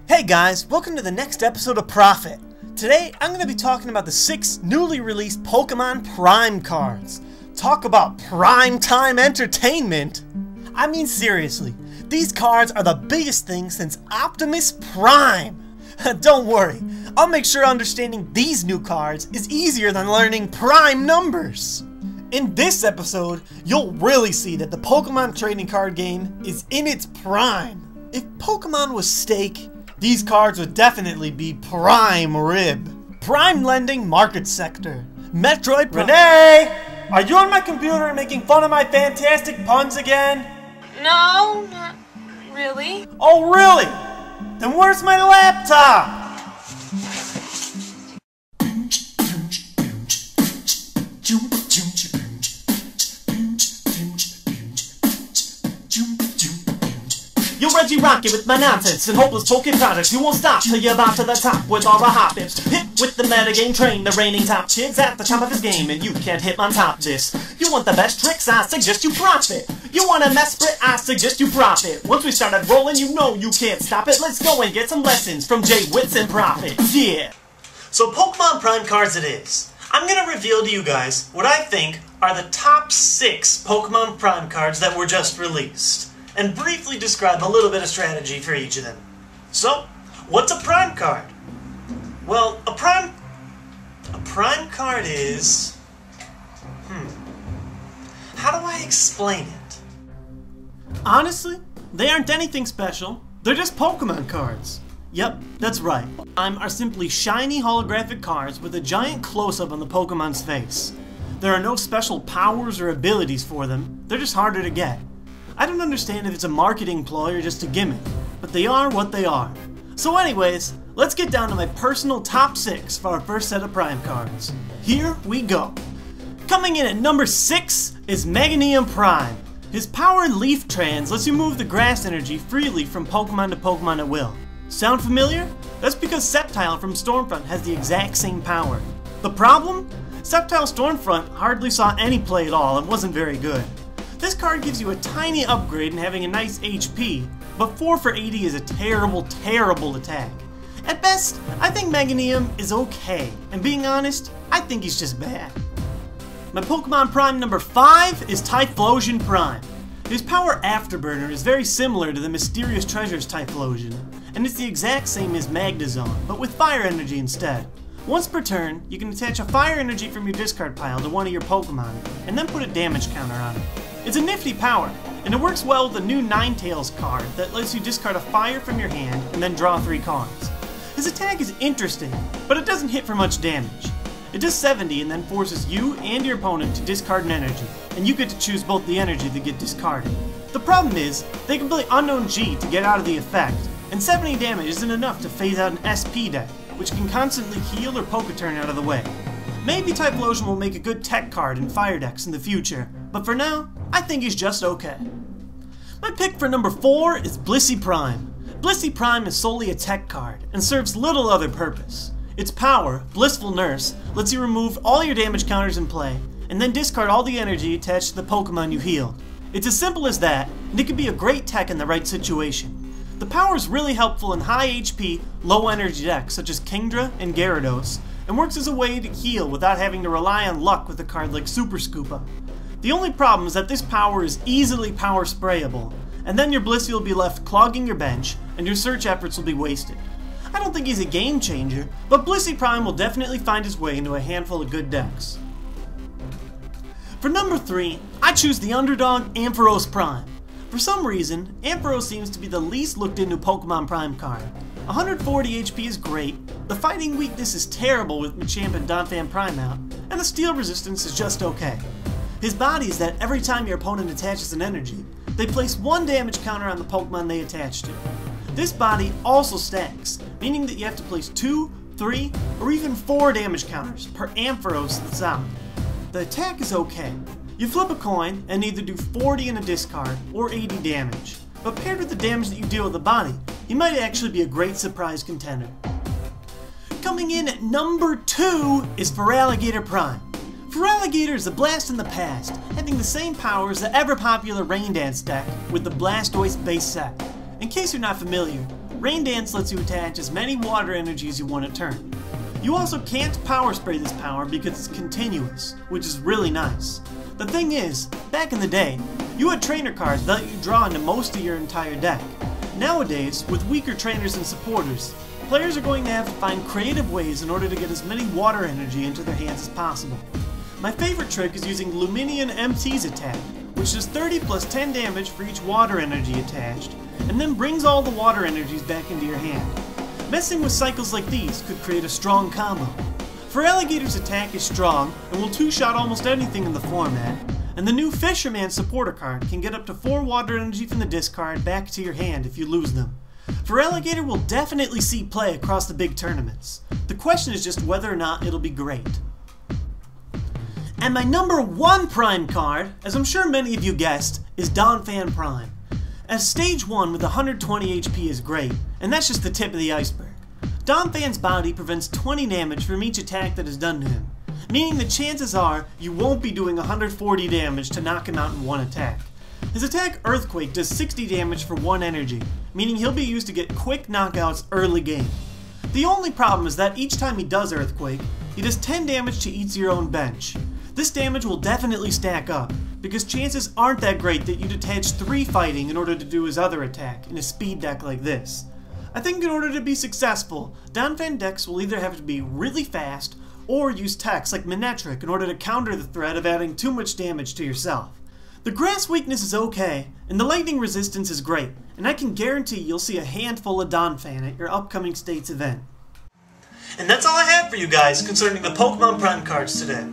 Hey guys, welcome to the next episode of Profit. Today, I'm going to be talking about the 6 newly released Pokemon Prime cards. Talk about prime time entertainment! I mean seriously, these cards are the biggest thing since Optimus Prime! Don't worry, I'll make sure understanding these new cards is easier than learning prime numbers! In this episode, you'll really see that the Pokemon trading card game is in its prime. If Pokemon was steak, these cards would definitely be prime rib. Prime lending market sector. Metroid Renee! Are you on my computer making fun of my fantastic puns again? No, not really. Oh really? Then where's my laptop? You're Reggie Rocket with my nonsense and hopeless Poke products. You won't stop till you're about to the top with all the hot bips. Hit with the metagame train, the reigning top kid's at the top of his game, and you can't hit on top this. You want the best tricks? I suggest you profit. You want a mess split? I suggest you profit. Once we started rolling, you know you can't stop it. Let's go and get some lessons from JWittz and Profit. Yeah. So Pokemon Prime cards it is. I'm gonna reveal to you guys what I think are the top 6 Pokemon Prime cards that were just released, and briefly describe a little bit of strategy for each of them. So, what's a Prime card? Well, a Prime card is... How do I explain it? Honestly, they aren't anything special. They're just Pokemon cards. Yep, that's right. Prime are simply shiny holographic cards with a giant close-up on the Pokemon's face. There are no special powers or abilities for them. They're just harder to get. I don't understand if it's a marketing ploy or just a gimmick, but they are what they are. So anyways, let's get down to my personal top 6 for our first set of Prime cards. Here we go. Coming in at number 6 is Meganium Prime. His power Leaf Trans lets you move the grass energy freely from Pokemon to Pokemon at will. Sound familiar? That's because Sceptile from Stormfront has the exact same power. The problem? Sceptile Stormfront hardly saw any play at all and wasn't very good. This card gives you a tiny upgrade in having a nice HP, but 4 for 80 is a terrible, terrible attack. At best, I think Meganium is okay, and being honest, I think he's just bad. My Pokemon Prime number 5 is Typhlosion Prime. His power Afterburner is very similar to the Mysterious Treasures Typhlosion, and it's the exact same as Magnezone, but with fire energy instead. Once per turn, you can attach a fire energy from your discard pile to one of your Pokemon, and then put a damage counter on it. It's a nifty power, and it works well with the new Ninetales card that lets you discard a fire from your hand and then draw 3 cards. His attack is interesting, but it doesn't hit for much damage. It does 70 and then forces you and your opponent to discard an energy, and you get to choose both the energy that get discarded. The problem is, they can play Unknown G to get out of the effect, and 70 damage isn't enough to phase out an SP deck, which can constantly heal or poke a turn out of the way. Maybe Typhlosion will make a good tech card in fire decks in the future, but for now, I think he's just okay. My pick for number 4 is Blissey Prime. Blissey Prime is solely a tech card, and serves little other purpose. Its power, Blissful Nurse, lets you remove all your damage counters in play, and then discard all the energy attached to the Pokemon you healed. It's as simple as that, and it can be a great tech in the right situation. The power is really helpful in high HP, low energy decks such as Kingdra and Gyarados, and works as a way to heal without having to rely on luck with a card like Super Scoopa. The only problem is that this power is easily power sprayable, and then your Blissey will be left clogging your bench, and your search efforts will be wasted. I don't think he's a game changer, but Blissey Prime will definitely find his way into a handful of good decks. For number 3, I choose the underdog Ampharos Prime. For some reason, Ampharos seems to be the least looked into Pokemon Prime card. 140 HP is great, the fighting weakness is terrible with Machamp and Donphan Prime out, and the steel resistance is just okay. His body is that every time your opponent attaches an energy, they place 1 damage counter on the Pokemon they attach to. This body also stacks, meaning that you have to place 2, 3, or even 4 damage counters per Ampharos that's out. The attack is okay. You flip a coin and either do 40 in a discard or 80 damage, but paired with the damage that you deal with the body, he might actually be a great surprise contender. Coming in at number 2 is Feraligatr Prime. Feraligatr is a blast in the past, having the same power as the ever-popular Rain Dance deck with the Blastoise base set. In case you're not familiar, Rain Dance lets you attach as many water energy as you want to turn. You also can't power spray this power because it's continuous, which is really nice. The thing is, back in the day, you had trainer cards that let you draw into most of your entire deck. Nowadays, with weaker trainers and supporters, players are going to have to find creative ways in order to get as many water energy into their hands as possible. My favorite trick is using Luminian MT's attack, which does 30 plus 10 damage for each water energy attached, and then brings all the water energies back into your hand. Messing with cycles like these could create a strong combo. Feraligator's attack is strong and will two-shot almost anything in the format, and the new Fisherman supporter card can get up to 4 water energy from the discard back to your hand if you lose them. Feraligator will definitely see play across the big tournaments. The question is just whether or not it'll be great. And my number 1 Prime card, as I'm sure many of you guessed, is Donphan Prime. As Stage 1 with 120 HP is great, and that's just the tip of the iceberg. Donphan's body prevents 20 damage from each attack that is done to him, meaning the chances are you won't be doing 140 damage to knock him out in one attack. His attack Earthquake does 60 damage for 1 energy, meaning he'll be used to get quick knockouts early game. The only problem is that each time he does Earthquake, he does 10 damage to each of your own bench. This damage will definitely stack up, because chances aren't that great that you'd attach 3 fighting in order to do his other attack in a speed deck like this. I think in order to be successful, Donphan decks will either have to be really fast, or use techs like Manectric in order to counter the threat of adding too much damage to yourself. The grass weakness is okay, and the lightning resistance is great, and I can guarantee you'll see a handful of Donphan at your upcoming States event. And that's all I have for you guys concerning the Pokemon Prime cards today.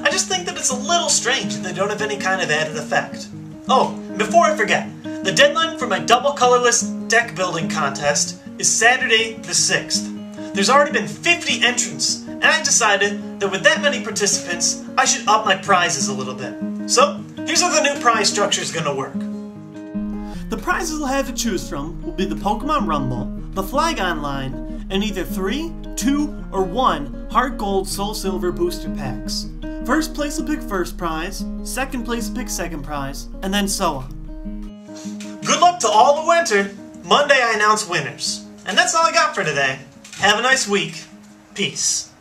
I just think that it's a little strange that they don't have any kind of added effect. Oh, and before I forget, the deadline for my Doublecolorless Deck building contest is Saturday the 6th. There's already been 50 entrants, and I decided that with that many participants, I should up my prizes a little bit. So, here's how the new prize structure is going to work. The prizes we'll have to choose from will be the Pokemon Rumble, the Flygon line, and either 3, 2, or 1 Heart Gold Soul Silver booster packs. First place will pick first prize, second place will pick second prize, and then so on. Good luck to all who enter. Monday I announce winners. And that's all I got for today. Have a nice week. Peace.